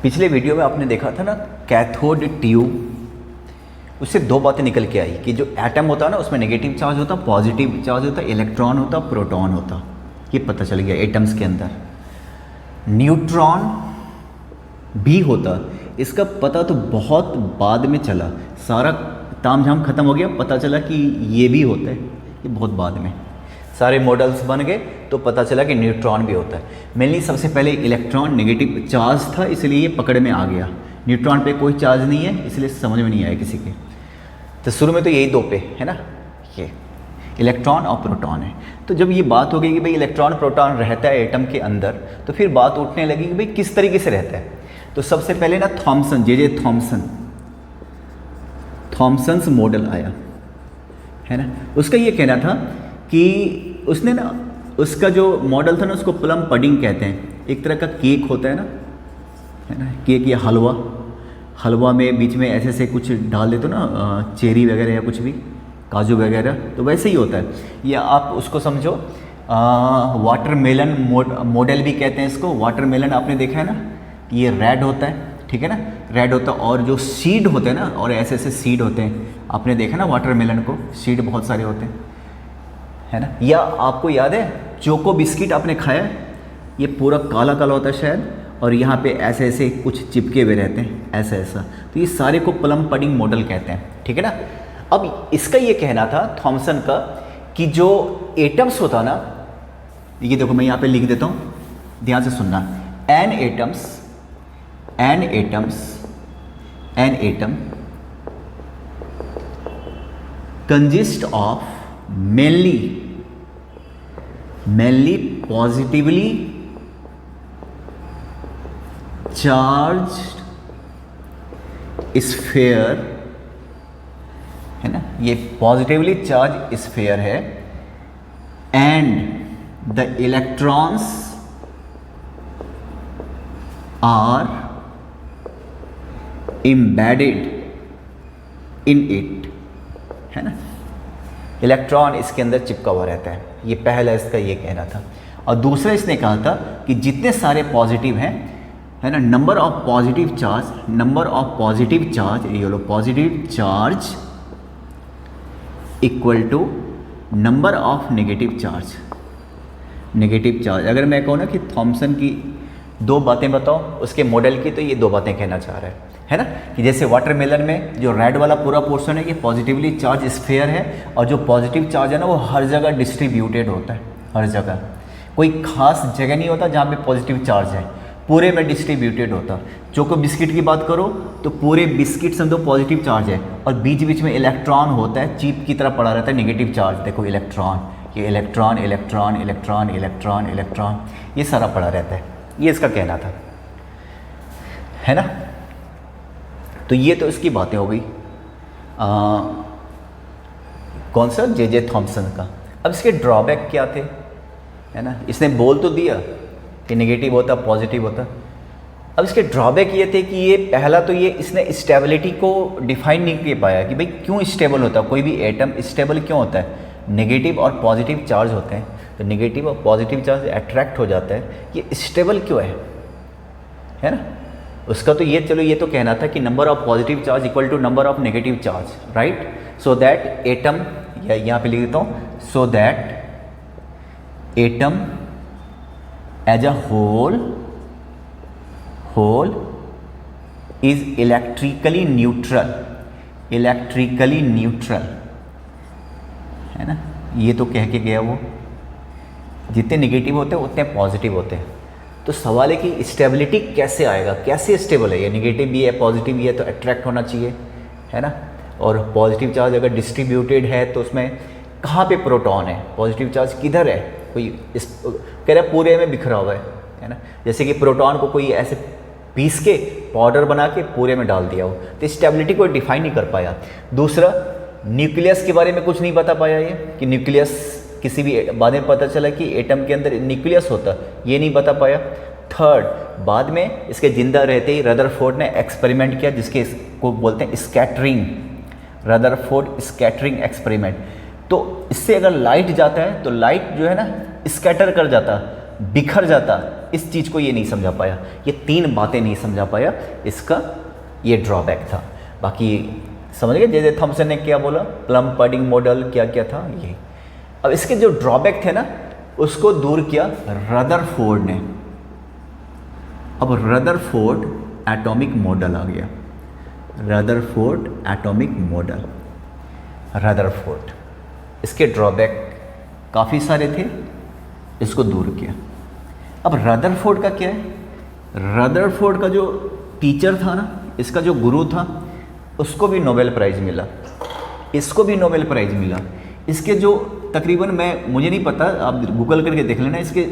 पिछले वीडियो में आपने देखा था ना कैथोड ट्यूब, उससे दो बातें निकल के आई कि जो एटम होता है ना उसमें नेगेटिव चार्ज होता, पॉजिटिव चार्ज होता, इलेक्ट्रॉन होता, प्रोटॉन होता। ये पता चल गया एटम्स के अंदर। न्यूट्रॉन भी होता, इसका पता तो बहुत बाद में चला, सारा तामझाम खत्म हो गया, पता चला कि ये भी होता है, ये बहुत बाद में सारे मॉडल्स बन गए तो पता चला कि न्यूट्रॉन भी होता है। मेनली सबसे पहले इलेक्ट्रॉन नेगेटिव चार्ज था, इसलिए ये पकड़ में आ गया। न्यूट्रॉन पे कोई चार्ज नहीं है, इसलिए समझ में नहीं आया किसी के। तो शुरू में तो यही दो पे है ना, ये इलेक्ट्रॉन और प्रोटॉन है। तो जब ये बात हो गई कि भाई इलेक्ट्रॉन प्रोटॉन रहता है एटम के अंदर, तो फिर बात उठने लगी कि भाई किस तरीके से रहता है। तो सबसे पहले ना थॉमसन, जे थॉमसन्स मॉडल आया है ना। उसका ये कहना था कि उसने ना, उसका जो मॉडल था ना उसको प्लम पडिंग कहते हैं। एक तरह का केक होता है ना, केक या हलवा में बीच में ऐसे से कुछ डाल देते हो ना, चेरी वगैरह या कुछ भी, काजू वगैरह, तो वैसे ही होता है। या आप उसको समझो वाटरमेलन मॉडल भी कहते हैं इसको। वाटरमेलन आपने देखा है ना, ये रेड होता है, ठीक है ना, रेड होता है, और जो सीड होते हैं ना, और ऐसे ऐसे सीड होते हैं, आपने देखा ना वाटरमेलन को, सीड बहुत सारे होते हैं, है ना। या आपको याद है चोको बिस्किट आपने खाया है, ये पूरा काला काला होता है शायद, और यहाँ पे ऐसे ऐसे कुछ चिपके हुए रहते हैं, ऐसा ऐसा। तो ये सारे को प्लम पडिंग मॉडल कहते हैं, ठीक है ना। अब इसका ये कहना था थॉमसन का कि जो एटम्स होता ना, ये देखो मैं यहाँ पे लिख देता हूँ, ध्यान से सुनना। An atom consist of mainly positively charged sphere, है ना, ये पॉजिटिवली चार्ज स्फीयर है, and the electrons are embedded in it, है ना। इलेक्ट्रॉन इसके अंदर चिपका हुआ रहता है, ये पहला इसका ये कहना था। और दूसरा इसने कहा था कि जितने सारे पॉजिटिव हैं, है ना, नंबर ऑफ पॉजिटिव चार्ज, ये लो positive charge equal to number of negative charge. अगर मैं कहूँ ना कि थॉमसन की दो बातें बताओ उसके मॉडल की, तो ये दो बातें कहना चाह रहा है ना, कि जैसे वाटरमेलन में जो रेड वाला पूरा पोर्शन है ये पॉजिटिवली चार्ज स्फीयर है, और जो पॉजिटिव चार्ज है ना वो हर जगह डिस्ट्रीब्यूटेड होता है, हर जगह, कोई खास जगह नहीं होता जहाँ पे पॉजिटिव चार्ज है, पूरे में डिस्ट्रीब्यूटेड होता। चोको बिस्किट की बात करो तो पूरे बिस्किट समझो पॉजिटिव चार्ज है, और बीच बीच में इलेक्ट्रॉन होता है, चिप की तरह पड़ा रहता है नेगेटिव चार्ज। देखो इलेक्ट्रॉन, ये इलेक्ट्रॉन, ये सारा पड़ा रहता है, ये इसका कहना था, है ना। तो ये तो इसकी बातें हो गई, कौन सा, जे थॉमसन का। अब इसके ड्रॉबैक क्या थे, है ना, इसने बोल तो दिया कि नेगेटिव होता, पॉजिटिव होता। अब इसके ड्रॉबैक ये थे कि ये पहला तो ये इसने स्टेबिलिटी को डिफाइन नहीं कर पाया कि भाई क्यों स्टेबल होता, कोई भी एटम स्टेबल क्यों होता है। नेगेटिव और पॉजिटिव चार्ज होते हैं, तो नेगेटिव और पॉजिटिव चार्ज अट्रैक्ट हो जाता है, ये स्टेबल क्यों है ना। उसका तो ये, चलो ये तो कहना था कि number of positive charge equal to number of negative charge, right. So that atom, या यहाँ पे लिख देता हूँ, so that atom as a whole is electrically neutral, है ना। ये तो कह के गया वो, जितने नेगेटिव होते हैं उतने पॉजिटिव होते हैं। तो सवाल है कि स्टेबिलिटी कैसे आएगा, कैसे स्टेबल है, ये नेगेटिव भी है पॉजिटिव भी है, तो अट्रैक्ट होना चाहिए, है ना। और पॉजिटिव चार्ज अगर डिस्ट्रीब्यूटेड है तो उसमें कहाँ पे प्रोटॉन है, पॉजिटिव चार्ज किधर है, कोई इस कह रहा पूरे में बिखरा हुआ है ना। जैसे कि प्रोटॉन को कोई ऐसे पीस के पाउडर बना के पूरे में डाल दिया हो, तो स्टेबिलिटी को डिफाइन नहीं कर पाया। दूसरा, न्यूक्लियस के बारे में कुछ नहीं बता पाया ये, कि न्यूक्लियस किसी भी, बाद में पता चला कि एटम के अंदर न्यूक्लियस होता, ये नहीं बता पाया। थर्ड, बाद में इसके जिंदा रहते ही रदरफोर्ड ने एक्सपेरिमेंट किया जिसके को बोलते हैं स्कैटरिंग, रदरफोर्ड स्कैटरिंग एक्सपेरिमेंट। तो इससे अगर लाइट जाता है तो लाइट जो है ना स्कैटर कर जाता, बिखर जाता, इस चीज़ को ये नहीं समझा पाया, ये 3 बातें नहीं समझा पाया, इसका ये ड्रॉबैक था। बाकी समझ गए जे जे थॉमसन ने क्या बोला, प्लम पडिंग मॉडल क्या क्या था ये। अब इसके जो ड्रॉबैक थे ना उसको दूर किया रदरफोर्ड ने। अब रदरफोर्ड एटॉमिक मॉडल आ गया, रदरफोर्ड एटॉमिक मॉडल, रदरफोर्ड। इसके ड्रॉबैक काफ़ी सारे थे, इसको दूर किया। अब रदरफोर्ड का क्या है, रदरफोर्ड का जो टीचर था ना, इसका जो गुरु था, उसको भी नोबेल प्राइज़ मिला, इसको भी नोबेल प्राइज़ मिला। इसके जो तकरीबन मुझे नहीं पता, आप गूगल करके देख लेना, इसके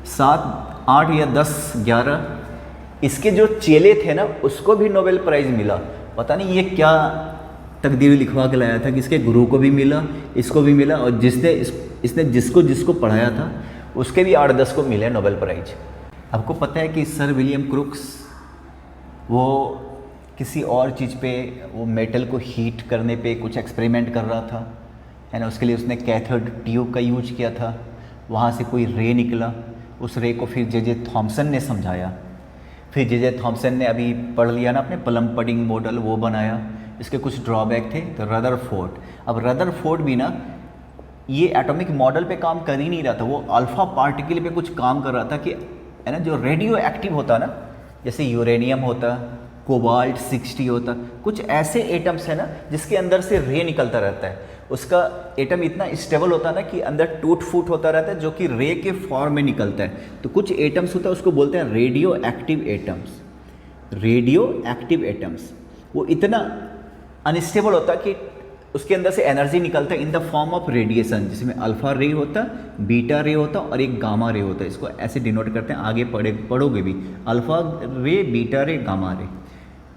7, 8 या 10, 11 इसके जो चेले थे ना उसको भी नोबेल प्राइज़ मिला। पता नहीं ये क्या तकदीर लिखवा के लाया था कि इसके गुरु को भी मिला, इसको भी मिला, और इसने जिसको पढ़ाया था उसके भी 8-10 को मिले नोबेल प्राइज़। आपको पता है कि सर विलियम क्रुक्स वो किसी और चीज़ पे, वो मेटल को हीट करने पे कुछ एक्सपेरिमेंट कर रहा था, है ना। उसके लिए उसने कैथोड ट्यूब का यूज किया था, वहाँ से कोई रे निकला, उस रे को फिर जे जे थॉमसन ने समझाया। फिर जे जे थॉमसन ने अभी पढ़ लिया ना अपने प्लम पडिंग मॉडल, वो बनाया। इसके कुछ ड्रॉबैक थे, तो रदरफोर्ड, अब रदरफोर्ड भी ना ये एटॉमिक मॉडल पे काम कर ही नहीं रहा था, वो अल्फ़ा पार्टिकल पे कुछ काम कर रहा था कि, है ना, जो रेडियो एक्टिव होता ना, जैसे यूरेनियम होता, कोबाल्ट 60 होता, कुछ ऐसे एटम्स है ना जिसके अंदर से रे निकलता रहता है। उसका एटम इतना स्टेबल होता है ना कि अंदर टूट फूट होता रहता है, जो कि रे के फॉर्म में निकलता है। तो कुछ एटम्स होता है, उसको बोलते हैं radio active atoms, radio active atoms. वो इतना अनस्टेबल होता है कि उसके अंदर से एनर्जी निकलता है in the form of radiation, जिसमें अल्फा रे होता, बीटा रे होता और एक गामा रे होता है। इसको ऐसे डिनोट करते हैं, आगे पढ़ोगे भी, अल्फा रे, बीटा रे, गामा रे,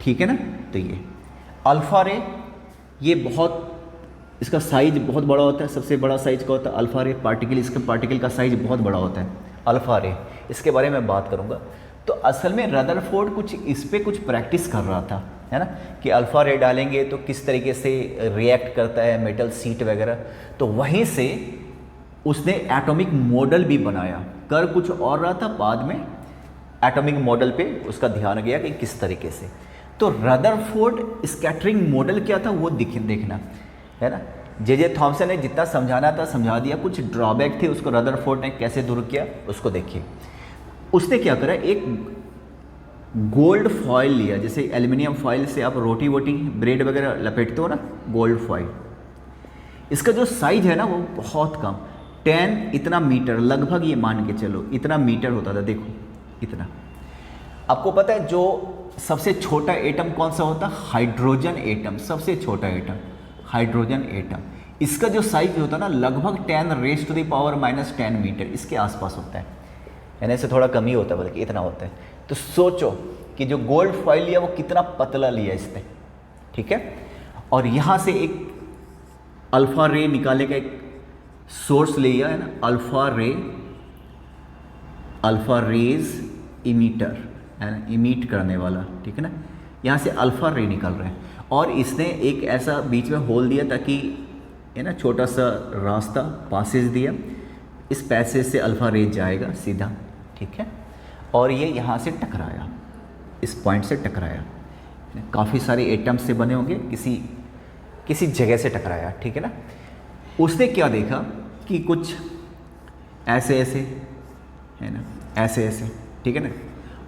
ठीक है ना। तो ये अल्फा रे, ये बहुत, इसका साइज बहुत बड़ा होता है, सबसे बड़ा साइज का होता है अल्फा रे पार्टिकल, इसके पार्टिकल का साइज बहुत बड़ा होता है अल्फा रे, इसके बारे में बात करूँगा। तो असल में रदरफोर्ड कुछ इस पे कुछ प्रैक्टिस कर रहा था, है ना, कि अल्फ़ा रे डालेंगे तो किस तरीके से रिएक्ट करता है मेटल सीट वगैरह। तो वहीं से उसने एटॉमिक मॉडल भी बनाया, कर कुछ और रहा था, बाद में एटॉमिक मॉडल पे उसका ध्यान गया कि किस तरीके से। तो रदरफोर्ड स्कैटरिंग मॉडल क्या था वो देखना, है ना। जे जे थॉमसन ने जितना समझाना था समझा दिया, कुछ ड्रॉबैक थे उसको रदरफोर्ड ने कैसे दूर किया उसको देखिए। उसने क्या करा, एक गोल्ड फॉइल लिया, जैसे एल्युमिनियम फॉइल से आप रोटी वोटी ब्रेड वगैरह लपेटते हो ना, गोल्ड फॉइल। इसका जो साइज है ना वो बहुत कम, 10 इतना मीटर, लगभग ये मान के चलो इतना मीटर होता था। देखो इतना। आपको पता है जो सबसे छोटा एटम कौन सा होता है, हाइड्रोजन एटम, सबसे छोटा एटम हाइड्रोजन एटम। इसका जो साइज होता है ना लगभग 10⁻⁻10 मीटर, इसके आसपास होता है, यानी से थोड़ा कम ही होता है, बल्कि इतना होता है। तो सोचो कि जो गोल्ड फॉइल लिया वो कितना पतला लिया इसने, ठीक है। और यहाँ से एक अल्फ़ा रे निकाले का एक सोर्स लिया है ना, अल्फ़ा रेज इमीटर, है ना, इमीट करने वाला, ठीक है ना। यहाँ से अल्फ़ा रे निकल रहे हैं और इसने एक ऐसा बीच में होल दिया ताकि, है ना, छोटा सा रास्ता पासेज दिया, इस पैसेज से अल्फ़ा रे जाएगा सीधा, ठीक है। और ये यहाँ से टकराया, इस पॉइंट से टकराया, काफ़ी सारे एटम्स से बने होंगे, किसी जगह से टकराया, ठीक है ना। उसने क्या देखा कि कुछ ऐसे ऐसे, है ना, ऐसे ऐसे, ठीक है ना,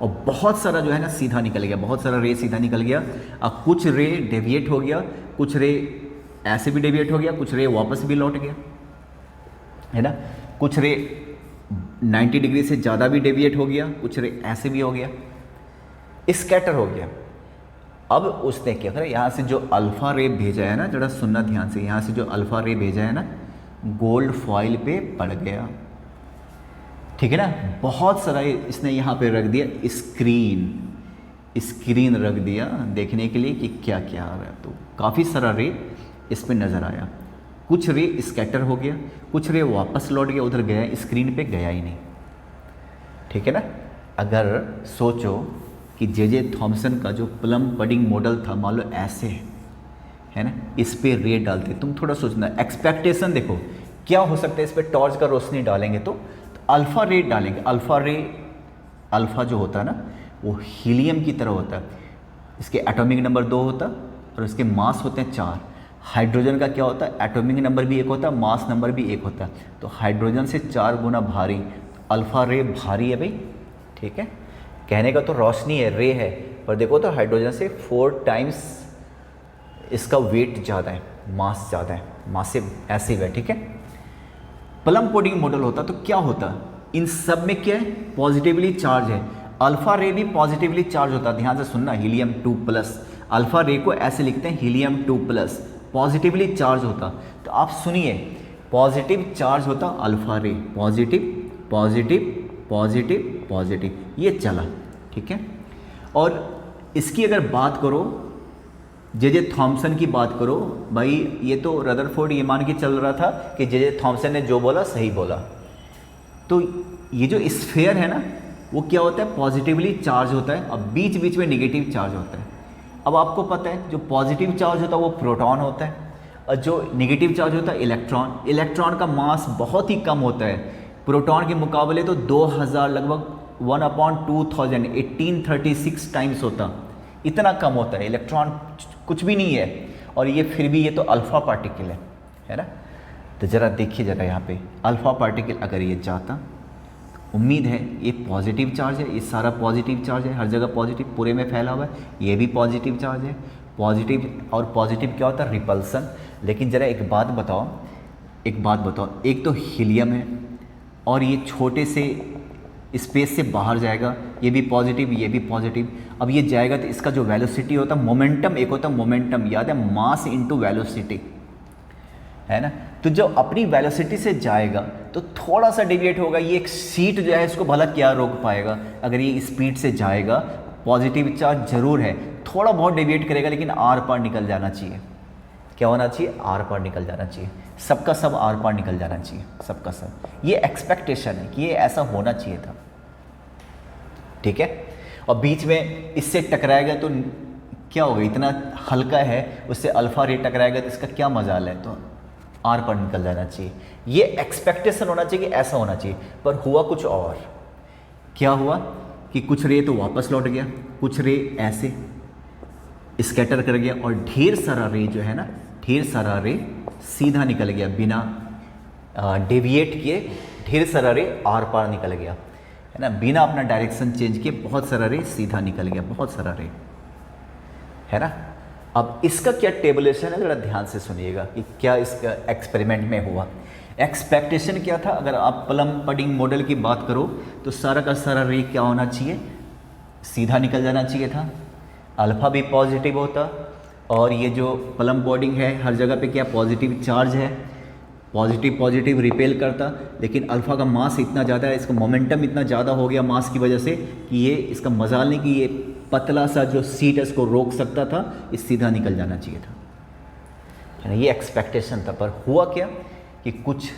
और बहुत सारा जो है ना सीधा निकल गया, बहुत सारा रे सीधा निकल गया। अब कुछ रे डेविएट हो गया, कुछ रे ऐसे भी डेविएट हो गया, कुछ रे वापस भी लौट गया, है ना, कुछ रे 90 डिग्री से ज़्यादा भी डेविएट हो गया, कुछ रे ऐसे भी हो गया, स्कैटर हो गया। अब उसने क्या करा, यहाँ से जो अल्फ़ा रे भेजा है ना, जरा सुनना ध्यान से, यहाँ से जो अल्फ़ा रे भेजा है ना गोल्ड फॉइल पे पड़ गया, ठीक है ना। बहुत सारा इसने यहाँ पे रख दिया, स्क्रीन रख दिया देखने के लिए कि क्या क्या आ रहा है। तो काफ़ी सारा रे इस पे नज़र आया, कुछ रे स्कैटर हो गया, कुछ रे वापस लौट गया, उधर गया, स्क्रीन पे गया ही नहीं, ठीक है ना। अगर सोचो कि जे जे थॉमसन का जो प्लम पडिंग मॉडल था, मान लो ऐसे है ना, इस पे रे डालते, तुम थोड़ा सोचना, एक्सपेक्टेशन देखो क्या हो सकता है, इस पे टॉर्च का रोशनी डालेंगे तो अल्फ़ा रे डालेंगे, अल्फ़ा जो होता है ना वो हीलियम की तरह होता है, इसके एटॉमिक नंबर 2 होता है और इसके मास होते हैं 4। हाइड्रोजन का क्या होता है, एटॉमिक नंबर भी 1 होता है, मास नंबर भी 1 होता है, तो हाइड्रोजन से 4 गुना भारी, अल्फ़ा रे भारी है भाई, ठीक है। कहने का तो रोशनी है, रे है, पर देखो तो हाइड्रोजन से 4 टाइम्स इसका वेट ज़्यादा है, मास ज़्यादा है, मासिव एसिड है, ठीक है। प्लम पुडिंग मॉडल होता तो क्या होता, इन सब में क्या है, पॉजिटिवली चार्ज है, अल्फा रे भी पॉजिटिवली चार्ज होता है, ध्यान से सुनना, हीलियम 2+, अल्फा रे को ऐसे लिखते हैं हीलियम 2+, पॉजिटिवली चार्ज होता। तो आप सुनिए, पॉजिटिव चार्ज होता अल्फा रे, पॉजिटिव पॉजिटिव पॉजिटिव पॉजिटिव, ये चला, ठीक है। और इसकी अगर बात करो, जे थॉमसन की बात करो, भाई ये तो रदरफोर्ड ये मान के चल रहा था कि जे थॉमसन ने जो बोला सही बोला। तो ये जो स्फेयर है ना वो क्या होता है, पॉजिटिवली चार्ज होता है, अब बीच बीच में नेगेटिव चार्ज होता है। अब आपको पता है जो पॉजिटिव चार्ज होता है वो प्रोटॉन होता है और जो नेगेटिव चार्ज होता है इलेक्ट्रॉन। इलेक्ट्रॉन का मास बहुत ही कम होता है, प्रोटॉन के मुकाबले तो 2000 लगभग 1/2000 1836 टाइम्स होता, इतना कम होता है, इलेक्ट्रॉन कुछ भी नहीं है। और ये फिर भी ये तो अल्फ़ा पार्टिकल है ना। तो ज़रा देखिए ज़रा यहाँ पे अल्फ़ा पार्टिकल अगर ये जाता, उम्मीद है ये पॉजिटिव चार्ज है, ये सारा पॉजिटिव चार्ज है, हर जगह पॉजिटिव पूरे में फैला हुआ है, ये भी पॉजिटिव चार्ज है, पॉजिटिव। और पॉजिटिव क्या होता है, रिपल्सन। लेकिन ज़रा एक बात बताओ, एक तो हीलियम है और ये छोटे से स्पेस से बाहर जाएगा, ये भी पॉजिटिव, ये भी पॉजिटिव। अब ये जाएगा तो इसका जो वेलोसिटी होता है, मोमेंटम, एक होता है मोमेंटम, याद है, मास इनटू वेलोसिटी, है ना। तो जब अपनी वेलोसिटी से जाएगा तो थोड़ा सा डेविएट होगा, ये एक सीट जो है इसको भला क्या रोक पाएगा, अगर ये स्पीड से जाएगा, पॉजिटिव चार्ज जरूर है, थोड़ा बहुत डेविएट करेगा लेकिन आर पार निकल जाना चाहिए। क्या होना चाहिए, आर पार निकल जाना चाहिए, सबका सब आर पार निकल जाना चाहिए, सबका सब। ये एक्सपेक्टेशन है कि ये ऐसा होना चाहिए था, ठीक है। और बीच में इससे टकराएगा तो क्या होगा, इतना हल्का है, उससे अल्फा रे टकराएगा तो इसका क्या मजाल है, तो आर पर निकल जाना चाहिए। ये एक्सपेक्टेशन होना चाहिए कि ऐसा होना चाहिए, पर हुआ कुछ और। क्या हुआ कि कुछ रे तो वापस लौट गया, कुछ रे ऐसे स्कैटर कर गया और ढेर सारा रे जो है ना, ढेर सारा रे सीधा निकल गया बिना डेविएट किए, ढेर सारा रे आर पार निकल गया, है ना, बिना अपना डायरेक्शन चेंज किए बहुत सारा रे सीधा निकल गया, बहुत सारा रे, है ना। अब इसका क्या टेबुलेशन है, ज़रा ध्यान से सुनिएगा कि क्या इसका एक्सपेरिमेंट में हुआ। एक्सपेक्टेशन क्या था, अगर आप प्लम पडिंग मॉडल की बात करो तो सारा का सारा रे क्या होना चाहिए, सीधा निकल जाना चाहिए था, अल्फ़ा भी पॉजिटिव होता और ये जो प्लम पडिंग है हर जगह पे क्या पॉजिटिव चार्ज है, पॉजिटिव पॉजिटिव रिपेल करता। लेकिन अल्फ़ा का मास इतना ज़्यादा है, इसका मोमेंटम इतना ज़्यादा हो गया मास की वजह से कि ये इसका मजाल नहीं कि ये पतला सा जो सीट है इसको रोक सकता था, इस सीधा निकल जाना चाहिए था, है ना। ये एक्सपेक्टेशन था, पर हुआ क्या कि कुछ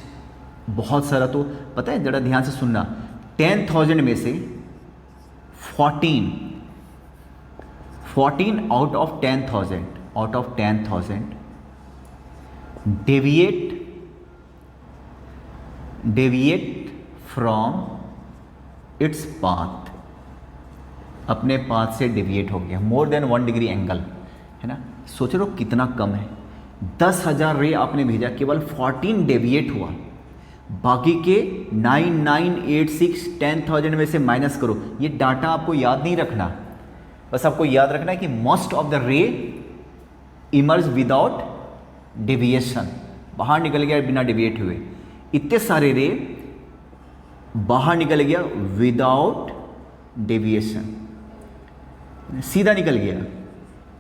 बहुत सारा, तो पता है ज़रा ध्यान से सुनना, 10,000 में से 14 out of 10,000 deviate from its path, अपने पाथ से डेविएट हो गया, मोर देन 1 डिग्री एंगल, है ना। सोच रहे हो कितना कम है, 10,000 रे आपने भेजा, केवल 14 डेविएट हुआ, बाकी के 9986 10,000 में से माइनस करो। ये डाटा आपको याद नहीं रखना, बस आपको याद रखना है कि मोस्ट ऑफ द रे इमर्ज विदाउट डेविएशन, बाहर निकल गया बिना डेविएट हुए। इतने सारे रे बाहर निकल गया विदाउट डेविएशन, सीधा निकल गया।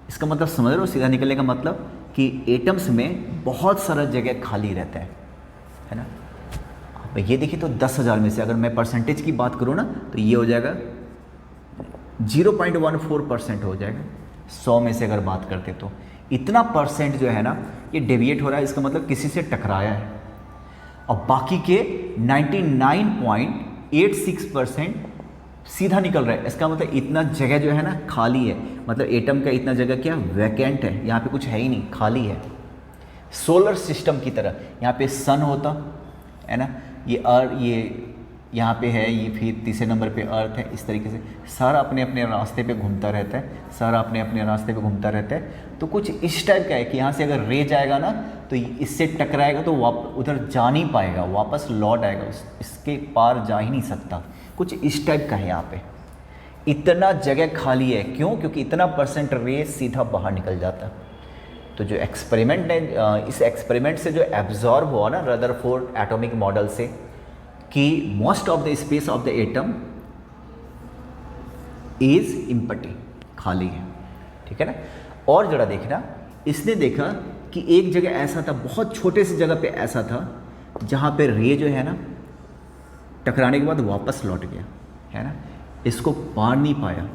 इसका मतलब समझ रहे हो, सीधा निकलने का मतलब कि एटम्स में बहुत सारा जगह खाली रहता है ना। ये देखिए तो 10,000 में से अगर मैं परसेंटेज की बात करूँ ना तो ये हो जाएगा 0.14% हो जाएगा 100 में से अगर बात करते तो। इतना परसेंट जो है ना ये डेविएट हो रहा है, इसका मतलब किसी से टकराया है। और बाकी के 99.86% सीधा निकल रहा है, इसका मतलब इतना जगह जो है ना खाली है, मतलब एटम का इतना जगह क्या वैकेंट है, यहाँ पे कुछ है ही नहीं, खाली है। सोलर सिस्टम की तरह यहाँ पे सन होता है ना, ये यहाँ पे है ये, फिर तीसरे नंबर पे अर्थ है। इस तरीके से सारा अपने अपने रास्ते पे घूमता रहता है, सारा अपने अपने रास्ते पे घूमता रहता है। तो कुछ इस टाइप का है कि यहाँ से अगर रे जाएगा ना तो इससे टकराएगा तो उधर जा नहीं पाएगा, वापस लौट आएगा, इसके पार जा ही नहीं सकता। कुछ इस टाइप का है यहाँ पे। इतना जगह खाली है, क्यों? क्योंकि इतना % रे सीधा बाहर निकल जाता है। तो जो एक्सपेरिमेंट है, इस एक्सपेरिमेंट से जो एब्जॉर्ब हुआ ना रदरफोर्ड एटॉमिक मॉडल से, कि most of the space of the atom is empty, खाली है, ठीक है ना। और जरा देखना, इसने देखा कि एक जगह ऐसा था, बहुत छोटे से जगह पे ऐसा था जहाँ पे रे जो है ना टकराने के बाद वापस लौट गया, है ना, इसको पार नहीं पाया,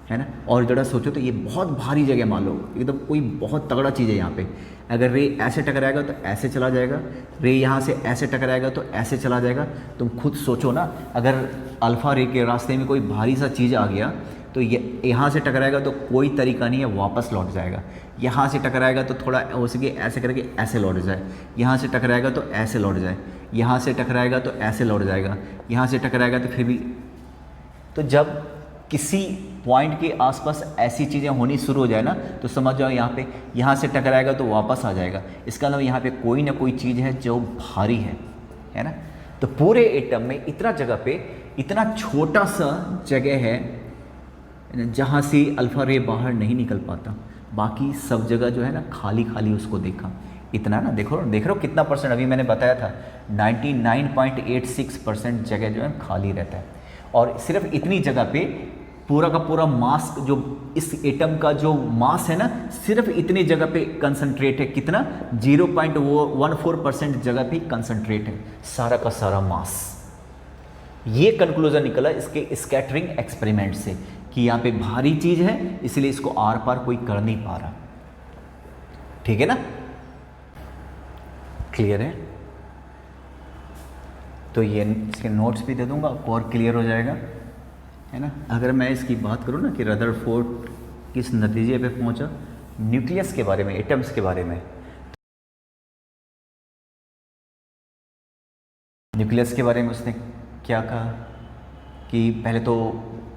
है ना। और जरा सोचो तो ये बहुत भारी जगह, मान लो एकदम कोई बहुत तगड़ा चीज़ है यहाँ पे, अगर रे ऐसे टकराएगा तो ऐसे चला जाएगा, रे यहाँ से ऐसे टकराएगा तो ऐसे चला जाएगा। तुम खुद सोचो ना, अगर अल्फ़ा रे के रास्ते में कोई भारी सा चीज़ आ गया तो ये यहाँ से टकराएगा तो कोई तरीका नहीं है, वापस लौट जाएगा। यहाँ से टकराएगा तो थोड़ा हो सके ऐसे करके ऐसे लौट जाए, यहाँ से टकराएगा तो ऐसे लौट जाए, यहाँ से टकराएगा तो ऐसे लौट जाएगा, यहाँ से टकराएगा तो फिर भी। तो जब किसी पॉइंट के आसपास ऐसी चीज़ें होनी शुरू हो जाए ना तो समझ जाओ यहाँ से टकराएगा तो वापस आ जाएगा। इसका मतलब यहाँ पे कोई ना कोई चीज़ है जो भारी है ना। तो पूरे एटम में इतना जगह पे इतना छोटा सा जगह है जहाँ से अल्फ़ा रे बाहर नहीं निकल पाता, बाकी सब जगह जो है ना खाली खाली उसको देखा। इतना ना देख रहे हो कितना %, अभी मैंने बताया था 99.86% जगह जो है खाली रहता है। और सिर्फ इतनी जगह पे पूरा का पूरा मास, जो इस एटम का जो मास है ना, सिर्फ इतनी जगह पे कंसंट्रेट है। कितना? 0.14% जगह पे कंसंट्रेट है सारा का सारा मास। ये कंक्लूजन निकला इसके स्कैटरिंग एक्सपेरिमेंट से कि यहाँ पे भारी चीज़ है इसलिए इसको आर पार कोई कर नहीं पा रहा। ठीक है ना, क्लियर है? तो ये इसके नोट्स भी दे दूंगा, और क्लियर हो जाएगा, है ना। अगर मैं इसकी बात करूँ ना कि रदरफोर्ड किस नतीजे पे पहुंचा न्यूक्लियस के बारे में, एटम्स के बारे में, न्यूक्लियस के बारे में उसने क्या कहा कि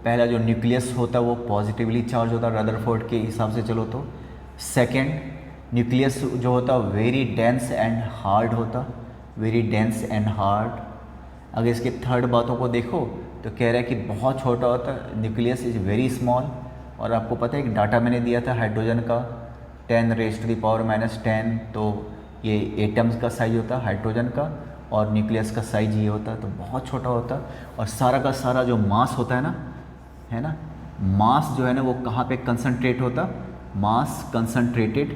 पहला जो न्यूक्लियस होता है वो पॉजिटिवली चार्ज होता है रदरफोर्ड के हिसाब से चलो तो। सेकेंड, न्यूक्लियस जो होता वेरी डेंस एंड हार्ड होता, वेरी डेंस एंड हार्ड। अगर इसके थर्ड बातों को देखो तो कह रहा है कि बहुत छोटा होता है, न्यूक्लियस इज़ वेरी स्मॉल। और आपको पता है एक डाटा मैंने दिया था हाइड्रोजन का 10⁻⁻⁻10, तो ये एटम्स का साइज होता है हाइड्रोजन का, और न्यूक्लियस का साइज ये होता है, तो बहुत छोटा होता है। और सारा का सारा जो मास होता है ना, मास जो है ना वो कहाँ पे कंसंट्रेट होता, mass concentrated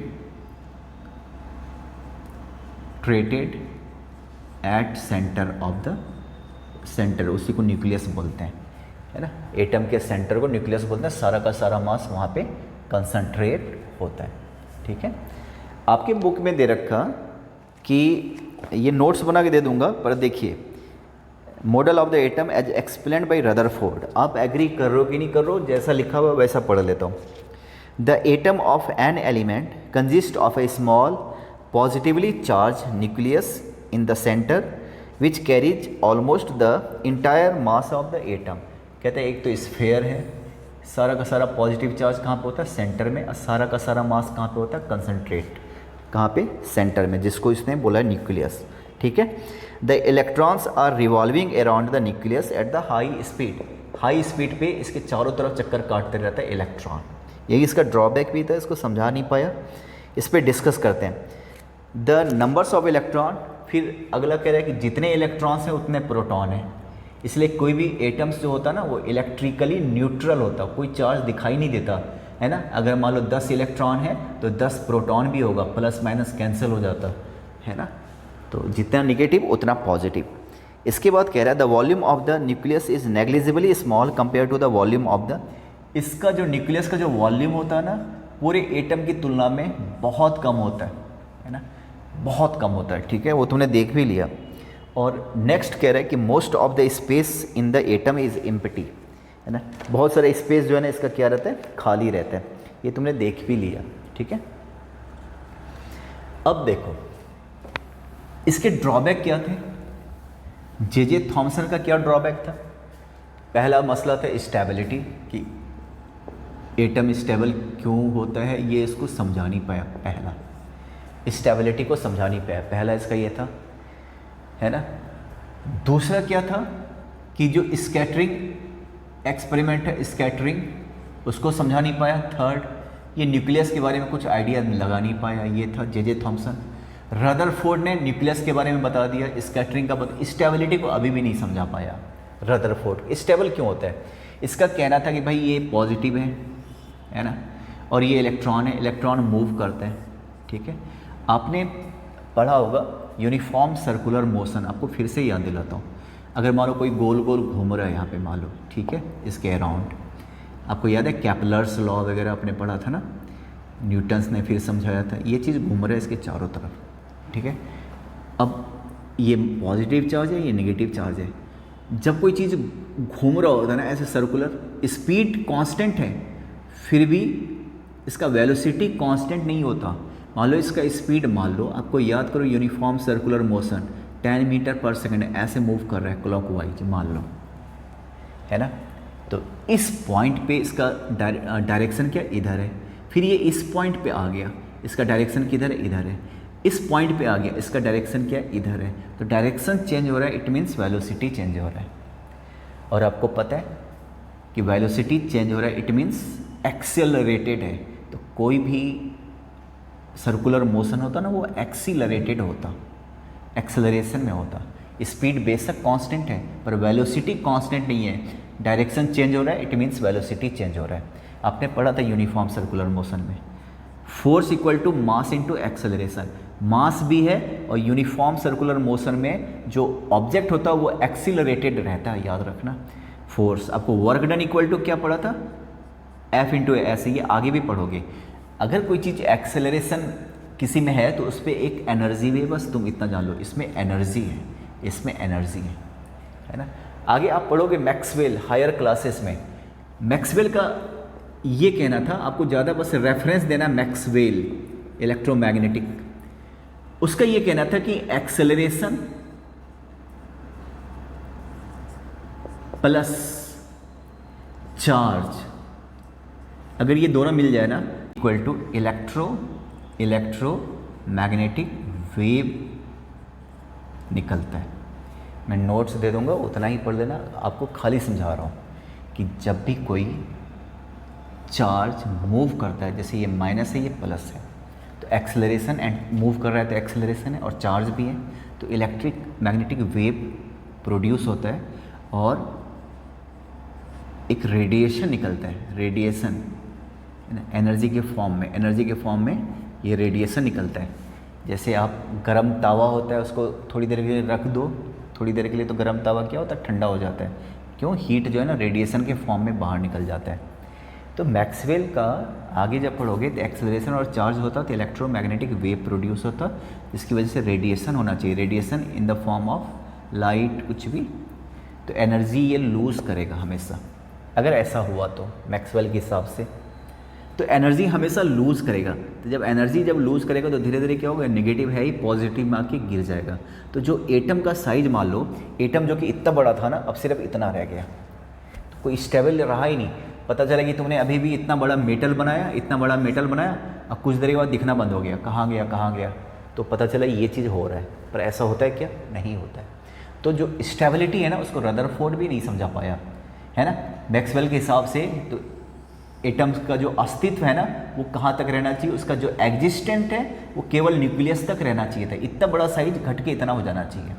at centre of the centre, उसी को न्यूक्लियस बोलते हैं, है ना। एटम के सेंटर को न्यूक्लियस बोलते हैं, सारा का सारा मास वहाँ पे कंसंट्रेट होता है। ठीक है, आपके बुक में दे रखा कि ये नोट्स बना के दे दूंगा, पर देखिए model of the atom as explained by Rutherford. आप एग्री कर रहे हो कि नहीं कर रहे हो, जैसा लिखा हुआ वैसा पढ़ लेता हूँ। The atom of an element consist of A small positively charge nucleus in the center which carries almost the entire mass of the atom। कहते हैं एक तो स्फेयर है, सारा का सारा पॉजिटिव चार्ज कहाँ पे होता है, सेंटर में, और सारा का सारा मास कहाँ पे होता है, कंसंट्रेट कहाँ पे, सेंटर में, जिसको इसने बोला न्यूक्लियस। ठीक है, the electrons are revolving around the nucleus at the high speed. High speed पे इसके चारों तरफ चक्कर काटते रहता है इलेक्ट्रॉन। यही इसका ड्रॉबैक भी था, इसको समझा नहीं पाया, इस पर डिस्कस करते हैं। द नंबर्स ऑफ इलेक्ट्रॉन, फिर अगला कह रहा है कि जितने इलेक्ट्रॉन्स हैं उतने प्रोटॉन हैं, इसलिए कोई भी एटम्स जो होता है ना वो इलेक्ट्रिकली न्यूट्रल होता, कोई चार्ज दिखाई नहीं देता, है ना। अगर मान लो 10 इलेक्ट्रॉन है तो 10 प्रोटॉन भी होगा, प्लस माइनस कैंसिल हो जाता है ना। तो जितना निगेटिव उतना पॉजिटिव। इसके बाद कह रहा है the volume of the nucleus is negligibly small compare to the volume of the, इसका जो न्यूक्लियस का जो वॉल्यूम होता है ना पूरे एटम की तुलना में बहुत कम होता है ना, बहुत कम होता है। ठीक है, वो तुमने देख भी लिया। और नेक्स्ट कह रहा है कि most of the space in the atom is empty, है ना। बहुत सारा स्पेस जो है ना इसका क्या रहता है, खाली रहता है, ये तुमने देख भी लिया। ठीक है, अब देखो इसके ड्रॉबैक क्या थे। जे थॉमसन का क्या ड्रॉबैक था? पहला मसला था स्टेबिलिटी, कि एटम स्टेबल क्यों होता है, ये इसको समझा नहीं पाया। पहला स्टेबिलिटी को समझा नहीं पाया, पहला इसका ये था, है ना। दूसरा क्या था कि जो स्कैटरिंग एक्सपेरिमेंट है, स्कैटरिंग, उसको समझा नहीं पाया। थर्ड, ये न्यूक्लियस के बारे में कुछ आइडिया लगा नहीं पाया, ये था जे थॉमसन। रदरफोर्ड ने न्यूक्लियस के बारे में बता दिया, स्कैटरिंग का स्टेबिलिटी को अभी भी नहीं समझा पाया रदरफोर्ड। स्टेबल क्यों होता है, इसका कहना था कि भाई ये पॉजिटिव है ना, और ये इलेक्ट्रॉन है, इलेक्ट्रॉन मूव करते हैं, ठीक है। आपने पढ़ा होगा यूनिफॉर्म सर्कुलर मोशन, आपको फिर से याद दिलाता हूँ। अगर मान लो कोई गोल गोल घूम रहा है यहाँ पे, मान लो, ठीक है, इसके अराउंड, आपको याद है कैपलर्स लॉ वगैरह आपने पढ़ा था ना, न्यूटन्स ने फिर समझाया था, ये चीज़ घूम रहा है इसके चारों तरफ, ठीक है। अब ये पॉजिटिव चार्ज है, ये नेगेटिव चार्ज है। जब कोई चीज़ घूम रहा होता है ना ऐसे सर्कुलर, स्पीड कांस्टेंट है, फिर भी इसका वेलोसिटी कांस्टेंट नहीं होता। मान लो इसका स्पीड, मान लो, आपको याद करो, यूनिफॉर्म सर्कुलर मोशन 10 मीटर पर सेकंड ऐसे मूव कर रहा है क्लॉकवाइज, मान लो, है ना। तो इस पॉइंट पे इसका डायरेक्शन क्या, इधर है। फिर ये इस पॉइंट पे आ गया, इसका डायरेक्शन किधर है, इधर है। इस पॉइंट पे आ गया, इसका डायरेक्शन क्या है, इधर है। तो डायरेक्शन चेंज हो रहा है, इट मीन्स वेलोसिटी चेंज हो रहा है। और आपको पता है कि वेलोसिटी चेंज हो रहा है, इट मीन्स एक्सेलरेटेड है। तो कोई भी सर्कुलर मोशन होता ना, वो एक्सीलरेटेड होता, एक्सेलरेशन में होता। स्पीड बेशक कांस्टेंट है, पर वेलोसिटी कांस्टेंट नहीं है। डायरेक्शन चेंज हो रहा है, इट मीन्स वेलोसिटी चेंज हो रहा है। आपने पढ़ा था यूनिफॉर्म सर्कुलर मोशन में, force equal to mass into acceleration. Mass भी है, और यूनिफॉर्म सर्कुलर मोशन में जो ऑब्जेक्ट होता है वो एक्सीलरेटेड रहता है, याद रखना। फोर्स, आपको वर्क डन इक्वल टू क्या पढ़ा था, एफ इंटू ए, ऐसे ये आगे भी पढ़ोगे। अगर कोई चीज़ एक्सेलरेशन किसी में है तो उस पर एक एनर्जी भी है, बस तुम इतना जान लो, इसमें एनर्जी है, इसमें एनर्जी है ना। आगे आप पढ़ोगे मैक्सवेल हायर क्लासेस में। मैक्सवेल का ये कहना था, आपको ज़्यादा बस रेफरेंस देना, मैक्सवेल इलेक्ट्रोमैग्नेटिक, उसका ये कहना था कि एक्सेलरेशन प्लस चार्ज, अगर ये दोनों मिल जाए ना, इक्वल टू इलेक्ट्रोमैग्नेटिक वेव निकलता है। मैं नोट्स दे दूंगा, उतना ही पढ़ लेना, आपको खाली समझा रहा हूँ कि जब भी कोई चार्ज मूव करता है, जैसे ये माइनस है, ये प्लस है, तो एक्सेलरेशन एंड मूव कर रहा है तो एक्सेलरेशन है, और चार्ज भी है, तो इलेक्ट्रिक मैग्नेटिक वेव प्रोड्यूस होता है, और एक रेडिएशन निकलता है, रेडिएशन एनर्जी के फॉर्म में, एनर्जी के फॉर्म में ये रेडिएशन निकलता है। जैसे आप गर्म तावा होता है, उसको थोड़ी देर के लिए रख दो, थोड़ी देर के लिए, तो गर्म तावा क्या होता है, ठंडा हो जाता है। क्यों, हीट जो है ना रेडिएशन के फॉर्म में बाहर निकल जाता है। तो मैक्सवेल का आगे जब पढ़ोगे तो एक्सेलरेशन और चार्ज होता तो इलेक्ट्रोमैग्नेटिक वेव प्रोड्यूस होता, जिसकी वजह से रेडिएशन होना चाहिए, radiation in the form of light, कुछ भी। तो एनर्जी ये लूज़ करेगा हमेशा, अगर ऐसा हुआ तो मैक्सवेल के हिसाब से, तो एनर्जी हमेशा लूज़ करेगा। तो जब एनर्जी जब लूज़ करेगा तो धीरे धीरे क्या होगा, नेगेटिव है ही, पॉजिटिव में आके गिर जाएगा। तो जो एटम का साइज, मान लो एटम जो कि इतना बड़ा था ना, अब सिर्फ इतना रह गया, तो कोई स्टेबल रहा ही नहीं। पता चला कि तुमने अभी भी इतना बड़ा मेटल बनाया, इतना बड़ा मेटल बनाया, अब कुछ देर के बाद दिखना बंद हो गया, कहाँ गया कहाँ गया, तो पता चला ये चीज़ हो रहा है। पर ऐसा होता है क्या, नहीं होता है। तो जो स्टेबिलिटी है ना, उसको रदरफोर्ड भी नहीं समझा पाया, है ना। मैक्सवेल के हिसाब से तो एटम्स का जो अस्तित्व है ना, वो कहाँ तक रहना चाहिए, उसका जो एग्जिस्टेंट है वो केवल न्यूक्लियस तक रहना चाहिए था, इतना बड़ा साइज घट के इतना हो जाना चाहिए।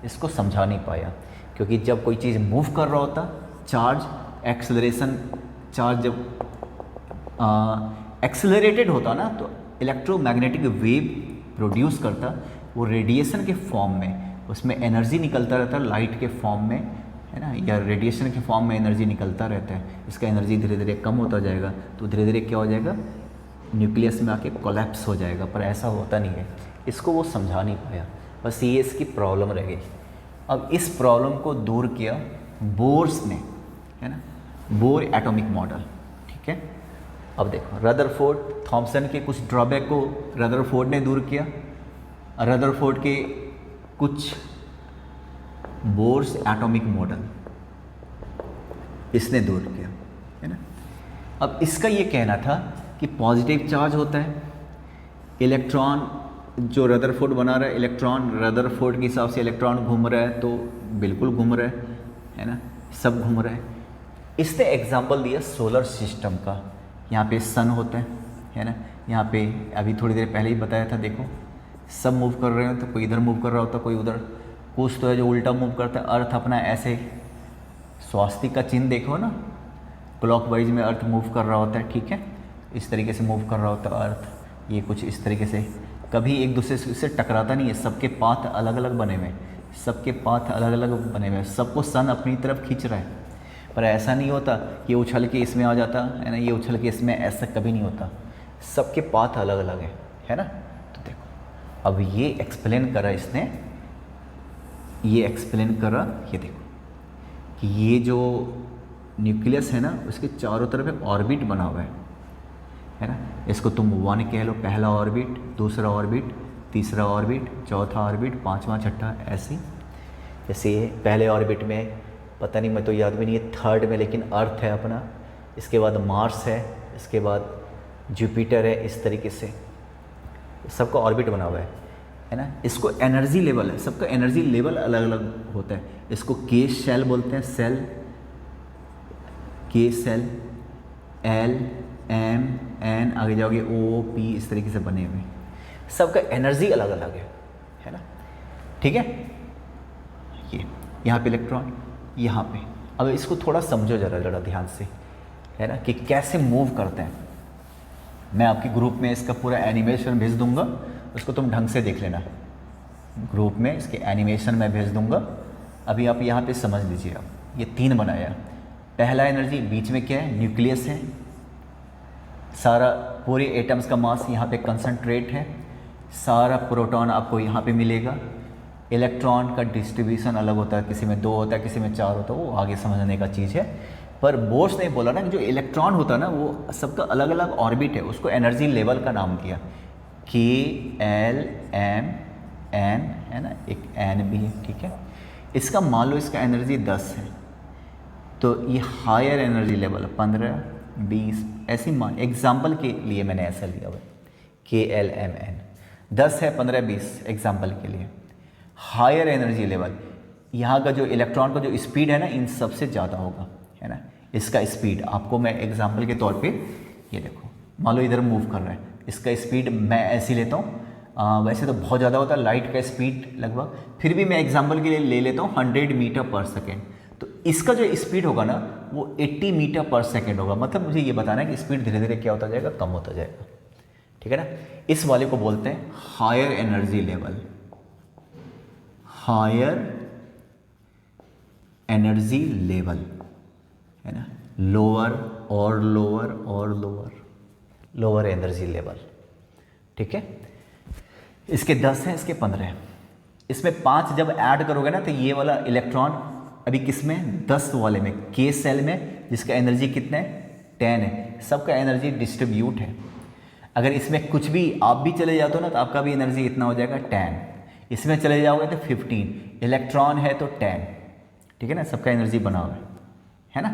इसको समझा नहीं पाया, क्योंकि जब कोई चीज़ मूव कर रहा होता, चार्ज एक्सेलरेशन, चार्ज जब एक्सेलरेटेड होता ना, तो इलेक्ट्रोमैग्नेटिक वेव प्रोड्यूस करता, वो रेडिएशन के फॉर्म में, उसमें एनर्जी निकलता रहता लाइट के फॉर्म में, है ना, या रेडिएशन के फॉर्म में एनर्जी निकलता रहता है। इसका एनर्जी धीरे धीरे कम होता जाएगा, तो धीरे धीरे क्या हो जाएगा, न्यूक्लियस में आके कोलैप्स हो जाएगा। पर ऐसा होता नहीं है, इसको वो समझा नहीं पाया, बस ये इसकी प्रॉब्लम रह गई। अब इस प्रॉब्लम को दूर किया बोर्स ने, है ना, बोर एटॉमिक मॉडल, ठीक है। अब देखो रदरफोर्ड थॉमसन के कुछ ड्रॉबैक को रदरफोर्ड ने दूर किया, रदरफोर्ड के कुछ बोर्स एटॉमिक मॉडल इसने दूर किया, है ना। अब इसका ये कहना था कि पॉजिटिव चार्ज होता है, इलेक्ट्रॉन जो रदरफोर्ड बना रहा है, इलेक्ट्रॉन रदरफोर्ड के हिसाब से इलेक्ट्रॉन घूम रहा है तो बिल्कुल घूम रहा है ना, सब घूम रहा है। इसने एग्जांपल दिया सोलर सिस्टम का। यहाँ पे सन होता है ना, यहाँ पे अभी थोड़ी देर पहले ही बताया था, देखो सब मूव कर रहे हैं, तो कोई इधर मूव कर रहा होता, कोई उधर। कुछ तो है जो उल्टा मूव करता है, अर्थ अपना ऐसे स्वास्तिक का चिन्ह देखो ना, क्लॉकवाइज में अर्थ मूव कर रहा होता है, ठीक है, इस तरीके से मूव कर रहा होता है अर्थ, ये कुछ इस तरीके से, कभी एक दूसरे से टकराता नहीं है, सबके पाथ अलग अलग बने हुए हैं, सबके पाथ अलग अलग बने हुए हैं, सबको सन अपनी तरफ खींच रहा है। पर ऐसा नहीं होता कि उछल के इसमें आ जाता है ना, ये उछल के इसमें, ऐसा कभी नहीं होता, सबके पाथ अलग अलग है ना। तो देखो अब ये एक्सप्लेन करा इसने, ये एक्सप्लेन करा, ये देखो कि ये जो न्यूक्लियस है ना उसके चारों तरफ एक ऑर्बिट बना हुआ है ना। इसको तुम 1 कह लो, पहला ऑर्बिट, दूसरा ऑर्बिट, तीसरा ऑर्बिट, चौथा ऑर्बिट, पांचवा, छठा, ऐसे। जैसे पहले ऑर्बिट में पता नहीं, मैं तो याद भी नहीं है, थर्ड में लेकिन अर्थ है अपना, इसके बाद मार्स है, इसके बाद जुपिटर है, इस तरीके से सबका ऑर्बिट बना हुआ है ना। इसको एनर्जी लेवल है, सबका एनर्जी लेवल अलग अलग होता है। इसको के शेल बोलते हैं, सेल, के सेल, एल, एम, एन, आगे जाओगे ओ, पी, इस तरीके से बने हुए, सबका एनर्जी अलग अलग है ना, ठीक है। ये यहाँ पे इलेक्ट्रॉन, यहाँ पे, अब इसको थोड़ा समझो जरा ध्यान से, है ना, कि कैसे मूव करते हैं। मैं आपके ग्रुप में इसका पूरा एनिमेशन भेज दूंगा, उसको तुम ढंग से देख लेना, ग्रुप में इसके एनिमेशन मैं भेज दूंगा। अभी आप यहाँ पे समझ लीजिए, आप ये 3 बनाया, पहला एनर्जी, बीच में क्या है, न्यूक्लियस है, सारा पूरे एटम्स का मास यहाँ पे कंसंट्रेट है, सारा प्रोटॉन आपको यहाँ पे मिलेगा, इलेक्ट्रॉन का डिस्ट्रीब्यूशन अलग होता है, किसी में 2 होता है, किसी में 4 होता है, वो आगे समझने का चीज़ है। पर बोर्स ने बोला ना कि जो इलेक्ट्रॉन होता है ना वो सबका अलग अलग ऑर्बिट है, उसको एनर्जी लेवल का नाम दिया, के, एल, एम, एन, है ना, एक एन भी है, ठीक है। इसका मान लो इसका एनर्जी 10 है, तो ये हायर एनर्जी लेवल 15, 20 ऐसी मान, एग्जाम्पल के लिए मैंने ऐसा लिया हुआ, के, एल, एम, एन, 10 है, 15, 20 एग्जाम्पल के लिए। हायर एनर्जी लेवल, यहाँ का जो इलेक्ट्रॉन का जो स्पीड है ना इन सबसे ज़्यादा होगा, है ना। इसका स्पीड आपको मैं एग्जांपल के तौर पे, ये देखो मान लो इधर मूव कर रहा है, इसका स्पीड मैं ऐसे लेता हूँ, वैसे तो बहुत ज़्यादा होता है लाइट का स्पीड लगभग, फिर भी मैं एग्जांपल के लिए ले लेता हूँ 100 मीटर पर सेकेंड। तो इसका जो स्पीड होगा ना वो 80 मीटर पर सेकेंड होगा। मतलब मुझे ये बताना है कि स्पीड धीरे धीरे क्या होता जाएगा, कम होता जाएगा, ठीक है ना। इस वाले को बोलते हैं higher energy level, higher energy level, है ना। लोअर और लोअर और लोअर, लोअर एनर्जी लेवल, ठीक है। इसके 10 हैं, इसके 15 हैं, इसमें 5 जब ऐड करोगे ना तो ये वाला इलेक्ट्रॉन अभी किस में, 10 वाले में, के सेल में, जिसका एनर्जी कितना है, 10 है, सबका एनर्जी डिस्ट्रीब्यूट है। अगर इसमें कुछ भी आप भी चले जाते हो ना तो आपका भी एनर्जी इतना हो जाएगा 10, इसमें चले जाओगे तो 15, इलेक्ट्रॉन है तो 10, ठीक है ना, सबका एनर्जी बना हुआ है ना।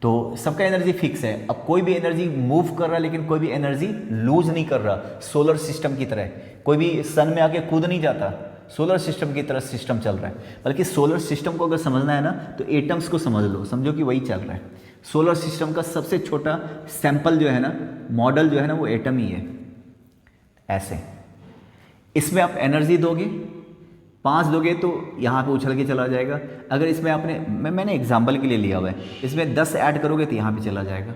तो सबका एनर्जी फिक्स है। अब कोई भी एनर्जी मूव कर रहा है लेकिन कोई भी एनर्जी लूज नहीं कर रहा, सोलर सिस्टम की तरह कोई भी सन में आके कूद नहीं जाता, सोलर सिस्टम की तरह सिस्टम चल रहा है। बल्कि सोलर सिस्टम को अगर समझना है ना तो एटम्स को समझ लो, समझो कि वही चल रहा है। सोलर सिस्टम का सबसे छोटा सैंपल जो है ना, मॉडल जो है ना, वो एटम ही है। ऐसे इसमें आप एनर्जी दोगे, 5 दोगे तो यहाँ पे उछल के चला जाएगा। अगर इसमें आपने, मैंने एग्जाम्पल के लिए लिया हुआ है, इसमें 10 ऐड करोगे तो यहाँ पे चला जाएगा,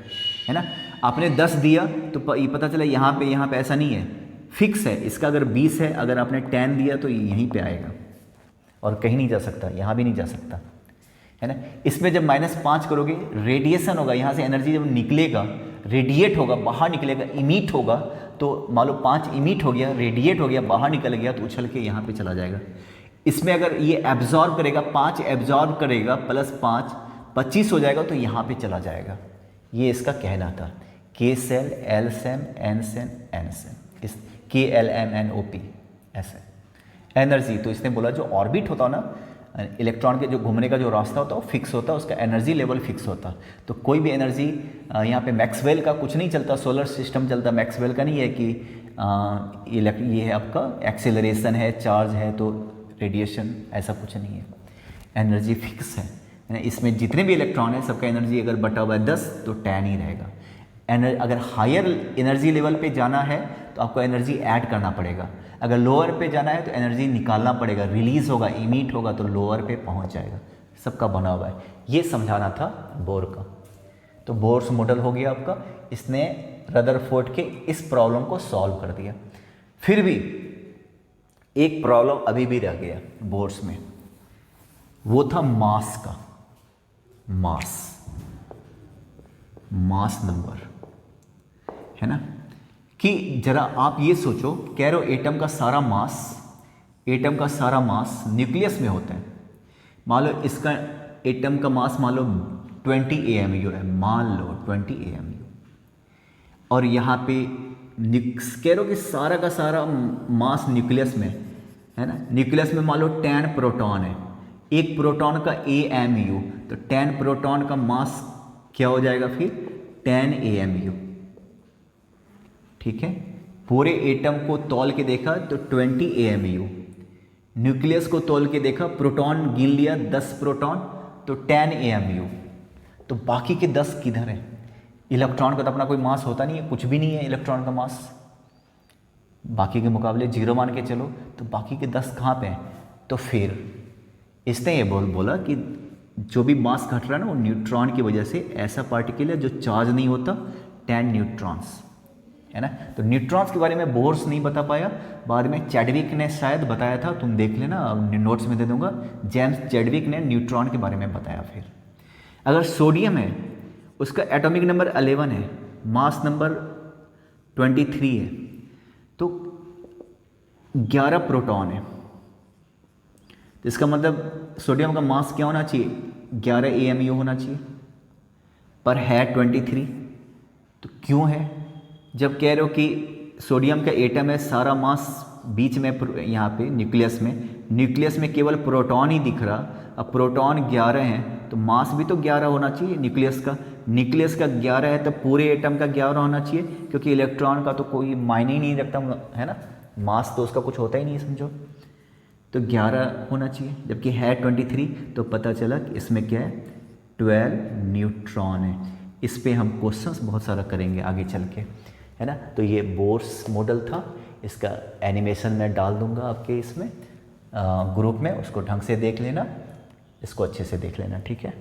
है ना। आपने 10 दिया तो ये पता चला यहाँ पे ऐसा नहीं है, फिक्स है। इसका अगर 20 है, अगर आपने 10 दिया तो यहीं पे आएगा और कहीं नहीं जा सकता, यहाँ भी नहीं जा सकता, है ना। इसमें जब -5 करोगे, रेडिएशन होगा, यहाँ से एनर्जी जब निकलेगा, रेडिएट होगा, बाहर निकलेगा, इमिट होगा। तो मान लो 5 इमिट हो गया, रेडिएट हो गया, बाहर निकल गया, तो उछल के यहाँ पे चला जाएगा। इसमें अगर ये एब्जॉर्ब करेगा, 5 एब्जॉर्ब करेगा +5 25 हो जाएगा, तो यहाँ पे चला जाएगा। ये इसका कहना था, K shell, L shell, N shell, N shell, इस KLMNOP ऐसे एनर्जी। तो इसने बोला जो ऑर्बिट होता है ना, इलेक्ट्रॉन के जो घूमने का जो रास्ता होता है वो फिक्स होता है, उसका एनर्जी लेवल फिक्स होता है। तो कोई भी एनर्जी यहाँ पे मैक्सवेल का कुछ नहीं चलता, सोलर सिस्टम चलता, मैक्सवेल का नहीं है कि ये है आपका एक्सेलरेशन है, चार्ज है तो रेडिएशन, ऐसा कुछ नहीं है। एनर्जी फिक्स है ना। इसमें जितने भी इलेक्ट्रॉन है सबका एनर्जी अगर बटा हुआ है 10 तो 10 ही रहेगा। अगर हायर एनर्जी लेवल पे जाना है तो आपको एनर्जी ऐड करना पड़ेगा, अगर लोअर पे जाना है तो एनर्जी निकालना पड़ेगा, रिलीज होगा, इमिट होगा तो लोअर पे पहुंच जाएगा। सबका बना हुआ है, ये समझाना था बोर का। तो बोर्स मॉडल हो गया आपका, इसने रदरफोर्ड के इस प्रॉब्लम को सॉल्व कर दिया। फिर भी एक प्रॉब्लम अभी भी रह गया बोर्स में, वो था मास का। मास नंबर है ना, कि जरा आप ये सोचो, कह रहे हो एटम का सारा मास न्यूक्लियस में होता है। मान लो इसका एटम का मास मान लो 20 AMU है, मान लो 20 AMU, और यहाँ पे कह रहे हो कि सारा का सारा मास न्यूक्लियस में है ना। न्यूक्लियस में मान लो 10 प्रोटॉन है, एक प्रोटॉन का AMU, तो 10 प्रोटॉन का मास क्या हो जाएगा फिर 10 AMU। ठीक है, पूरे एटम को तौल के देखा तो 20 AMU, न्यूक्लियस को तौल के देखा, प्रोटॉन गिन लिया 10 प्रोटॉन तो 10 AMU, तो बाकी के 10 किधर है। इलेक्ट्रॉन का तो अपना कोई मास होता नहीं है, कुछ भी नहीं है इलेक्ट्रॉन का मास, बाकी के मुकाबले 0 मान के चलो, तो बाकी के 10 कहाँ पे हैं। तो फिर इसने ये बोला कि जो भी मास घट रहा है ना वो न्यूट्रॉन की वजह से, ऐसा पार्टिकल है जो चार्ज नहीं होता, 10 न्यूट्रॉन्स है ना। तो न्यूट्रॉन्स के बारे में बोर्स नहीं बता पाया, बाद में चैडविक ने शायद बताया था, तुम देख लेना, नोट्स में दे दूंगा। जेम्स चैडविक ने न्यूट्रॉन के बारे में बताया। फिर अगर सोडियम है, उसका एटॉमिक नंबर 11 है, मास नंबर 23 है, तो 11 प्रोटॉन है, तो इसका मतलब सोडियम का मास क्या होना चाहिए, 11 AMU होना चाहिए, पर है 23। तो क्यों है, जब कह रहे हो कि सोडियम का एटम है, सारा मास बीच में यहाँ पे न्यूक्लियस में केवल प्रोटॉन ही दिख रहा, अब प्रोटॉन 11 हैं तो मास भी तो 11 होना चाहिए न्यूक्लियस का 11 है तो पूरे एटम का 11 होना चाहिए, क्योंकि इलेक्ट्रॉन का तो कोई मायने ही नहीं रखता है ना, मास तो उसका कुछ होता ही नहीं समझो, तो 11 होना चाहिए, जबकि है 23। तो पता चला कि इसमें क्या है, 12 न्यूट्रॉन है। इस पे हम क्वेश्चंस बहुत सारा करेंगे आगे चल के, है ना। तो ये बोर्स मॉडल था, इसका एनिमेशन मैं डाल दूंगा आपके इसमें ग्रुप में, उसको ढंग से देख लेना, इसको अच्छे से देख लेना, ठीक है।